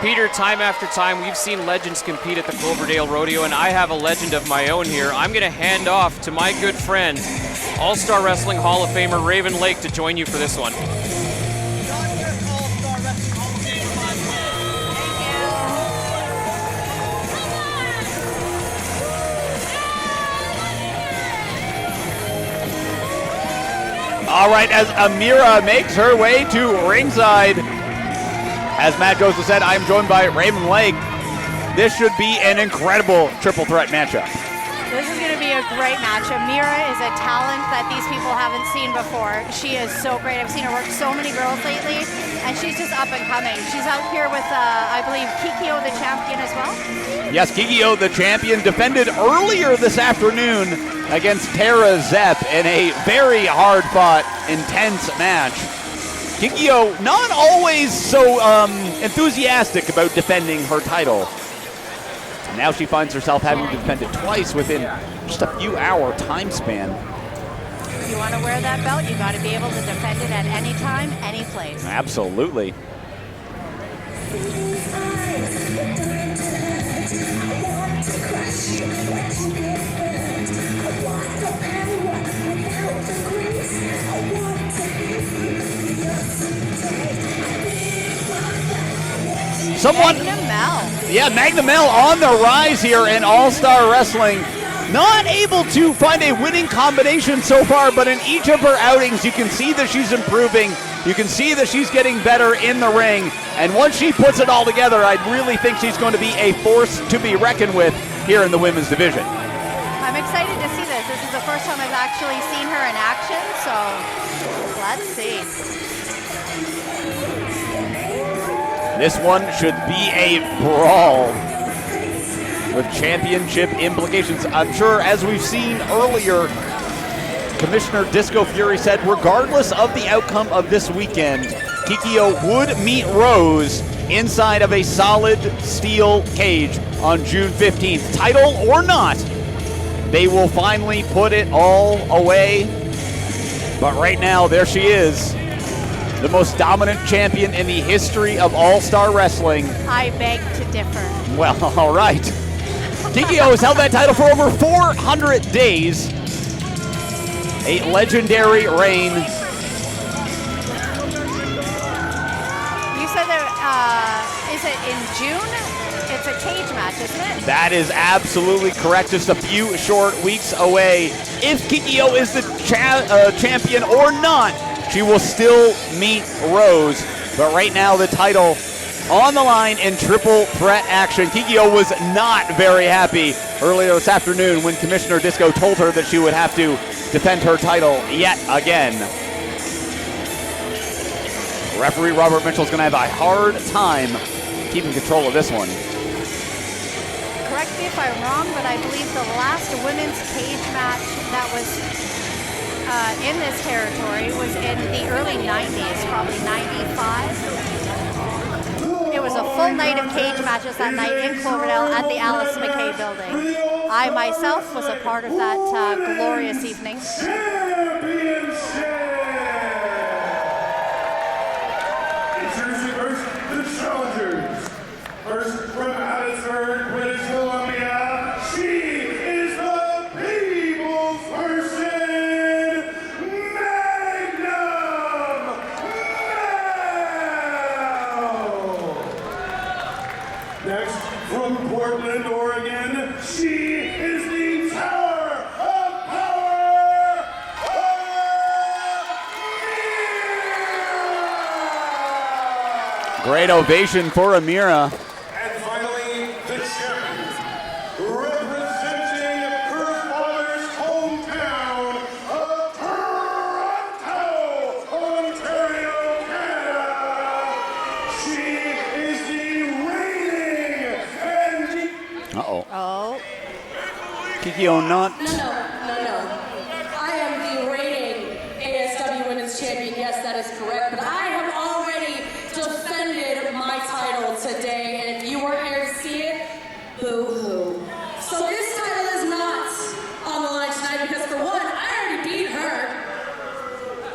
Peter, time after time, we've seen legends compete at the Cloverdale Rodeo, and I have a legend of my own here. I'm going to hand off to my good friend, All-Star Wrestling Hall of Famer Raven Lake, to join you for this one. All right, as Amira makes her way to ringside, as Matt Joseph said, I'm joined by Raven Lake. This should be an incredible triple threat matchup. This is going to be a great match. Amira is a talent that these people haven't seen before. She is so great. I've seen her work so many girls lately, and she's just up and coming. She's out here with, I believe, Kikyo, the champion as well. Yes, Kikyo, the champion, defended earlier this afternoon against Tara Zepp in a very hard-fought, intense match. Kikyo not always so enthusiastic about defending her title. And now she finds herself having to defend it twice within just a few hour time span. If you want to wear that belt, you got to be able to defend it at any time, any place. Absolutely. Magnum on the rise here in All-Star Wrestling. Not able to find a winning combination so far, but in each of her outings, you can see that she's improving. You can see that she's getting better in the ring. And once she puts it all together, I really think she's going to be a force to be reckoned with here in the women's division. I'm excited to see this. This is the first time I've actually seen her in action, so let's see. This one should be a brawl with championship implications. I'm sure, as we've seen earlier, Commissioner Disco Fury said regardless of the outcome of this weekend, Kikyo would meet Rose inside of a solid steel cage on June 15th. Title or not, they will finally put it all away. But right now, there she is, the most dominant champion in the history of All-Star Wrestling. I beg to differ. Well, all right. Kikyo has held that title for over 400 days. A legendary reign. You said that, is it in June? It's a cage match, isn't it? That is absolutely correct. Just a few short weeks away. If Kikyo is the champion or not, she will still meet Rose. But right now, the title on the line in triple threat action. Kikyo was not very happy earlier this afternoon when Commissioner Disco told her that she would have to defend her title yet again. Referee Robert Mitchell is going to have a hard time keeping control of this one. Correct me if I'm wrong, but I believe the last women's cage match that was in this territory was in the early 90s, probably 95. It was a full night of cage matches that night in Cloverdale at the Alice McKay building. I myself was a part of that glorious evening. Introducing first, the challengers. First from Abbotsford, British Columbia, she is the people's person, Magnum! Next, from Portland, Oregon, she is the Tower of Power, Amira! Great ovation for Amira. And finally, the champion, representing her father's hometown of Toronto, Ontario, Canada. She is the reigning and Oh. Kikyo not. No. I am the reigning ASW Women's Champion. Yes, that is correct. But I have already defended my title today. And if you weren't here to see it, boo-hoo. So this title is not on the line tonight because, for one, I already beat her.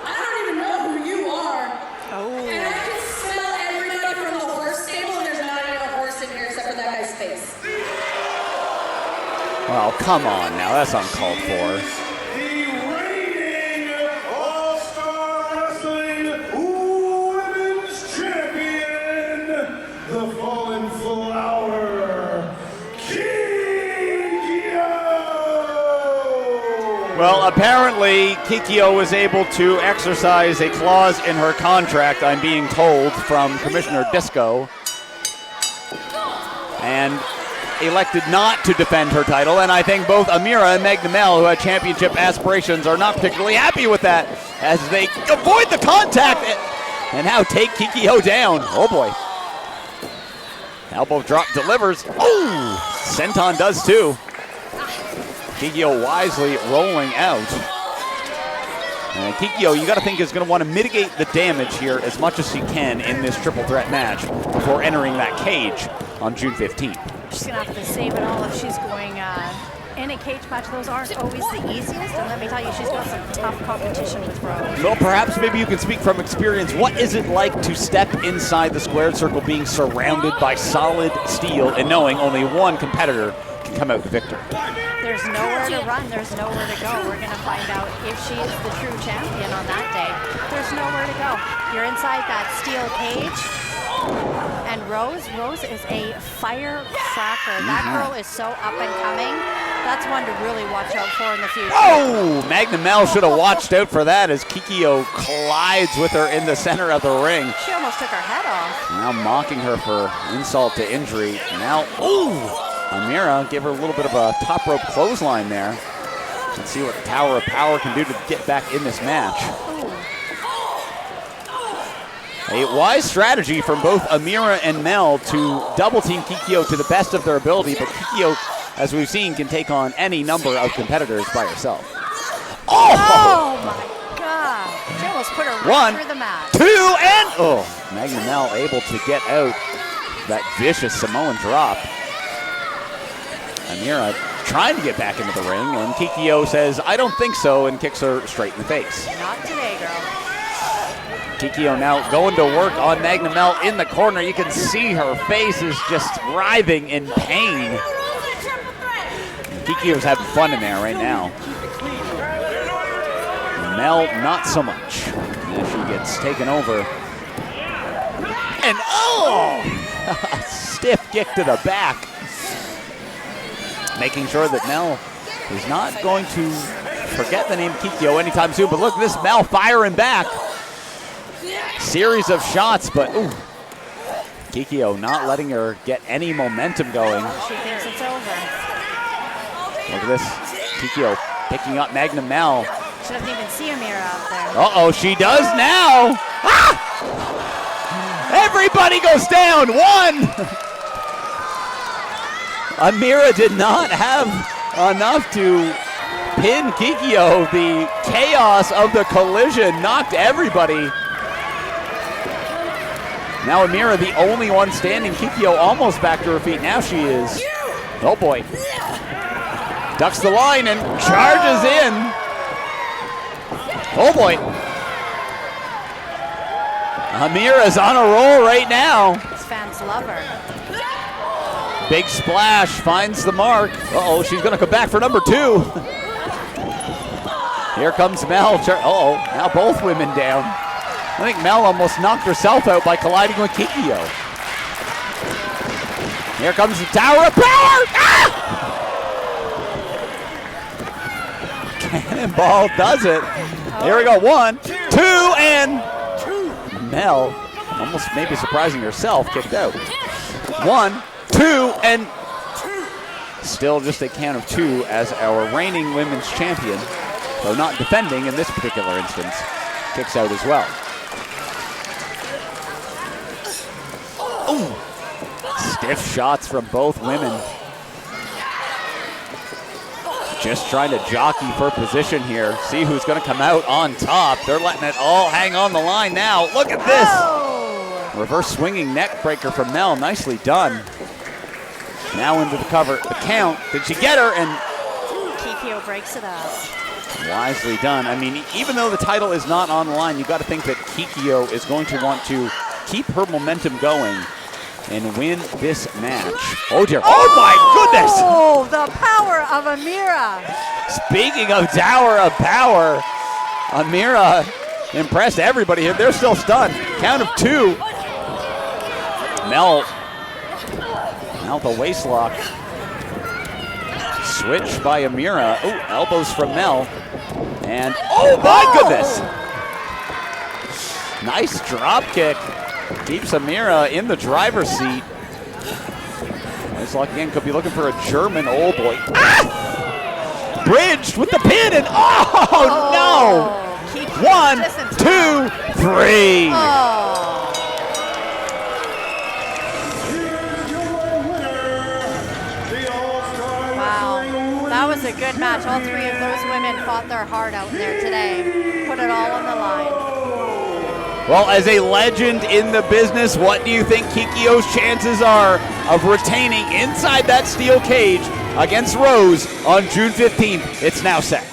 I don't even know who you are. Oh. And I can smell everybody from the horse stable, and there's not even a Oh, come on now. That's uncalled for. The reigning All-Star Wrestling Women's Champion, the Fallen Flower, Kikyo! Well, apparently Kikyo was able to exercise a clause in her contract, I'm being told, from Commissioner Disco, and elected not to defend her title. And I think both Amira and Magnum, who had championship aspirations, are not particularly happy with that as they avoid the contact and now take Kikyo down. Oh boy. Elbow drop delivers. Oh, Senton does too. Kikyo wisely rolling out. And Kikyo, you got to think, is going to want to mitigate the damage here as much as she can in this triple threat match before entering that cage on June 15th. She's going to have to save it all if she's going in a cage match. Those aren't always the easiest, and let me tell you, she's got some tough competition with Rose. Well, perhaps maybe you can speak from experience. What is it like to step inside the squared circle being surrounded by solid steel and knowing only one competitor can come out the victor? There's nowhere to run. There's nowhere to go. We're going to find out if she is the true champion on that day. There's nowhere to go. You're inside that steel cage. And Rose is a firecracker. That girl is so up and coming. That's one to really watch out for in the future. Oh, Magnum should have watched out for that as Kikyo collides with her in the center of the ring. She almost took her head off. Now mocking her for insult to injury. Now, ooh, Amira gave her a little bit of a top rope clothesline there. Let's see what the Tower of Power can do to get back in this match. A wise strategy from both Amira and Mel to double team Kikyo to the best of their ability, but Kikyo, as we've seen, can take on any number of competitors by herself. Oh my God. She almost put her right through the mat. 1, 2, and oh, Magnum able to get out that vicious Samoan drop. Amira trying to get back into the ring, and Kikyo says, I don't think so, and kicks her straight in the face. Not today, girl. Kikyo now going to work on Magnum in the corner. You can see her face is just writhing in pain. Kikyo's having fun in there right now. Mel, not so much. And she gets taken over. And oh! Stiff kick to the back. Making sure that Mel is not going to forget the name Kikyo anytime soon. But look, this Mel firing back. Series of shots, but ooh, Kikyo not letting her get any momentum going. She thinks it's over. Look at this. Kikyo picking up Magnum. She doesn't even see Amira out there. Uh-oh, she does now. Ah! Everybody goes down. 1. Amira did not have enough to pin Kikyo. The chaos of the collision knocked everybody. Now Amira, the only one standing. Kikyo almost back to her feet. Now she is. Oh boy. Ducks the line and charges in. Oh boy. Amira's on a roll right now. These fans love her. Big splash, finds the mark. Uh-oh, she's gonna come back for number 2. Here comes Mel. Uh-oh, now both women down. I think Mel almost knocked herself out by colliding with Kikyo. Here comes the Tower of Power! Ah! Cannonball does it. Here we go, 1, 2, and Mel, almost maybe surprising herself, kicked out. 1, 2, and still just a count of 2 as our reigning women's champion, though not defending in this particular instance, kicks out as well. Ooh. Stiff shots from both women. Just trying to jockey for position here. See who's going to come out on top. They're letting it all hang on the line now. Look at this. Oh. Reverse swinging neck breaker from Mel. Nicely done. Now into the cover. The count. Did she get her? And Kikyo breaks it up. Wisely done. I mean, even though the title is not on the line, you got to think that Kikyo is going to want to keep her momentum going and win this match. Oh dear, oh my goodness! Oh, the power of Amira. Speaking of Tower of Power, Amira impressed everybody here. They're still stunned. Count of 2. Mel the waist lock. Switch by Amira. Oh, elbows from Mel. And oh my goodness! Nice drop kick. Keeps Amira in the driver's seat. Waist lock again, could be looking for a German old boy. Ah! Bridged with the pin and oh no! Kikyo 1, just in 2, 3. Oh. Here's your winner, the All-Star Wow, Wrestling that was a good match. All 3 of those women fought their heart out there today. Put it all on the line. Well, as a legend in the business, what do you think Kikyo's chances are of retaining inside that steel cage against Rose on June 15th? It's now set.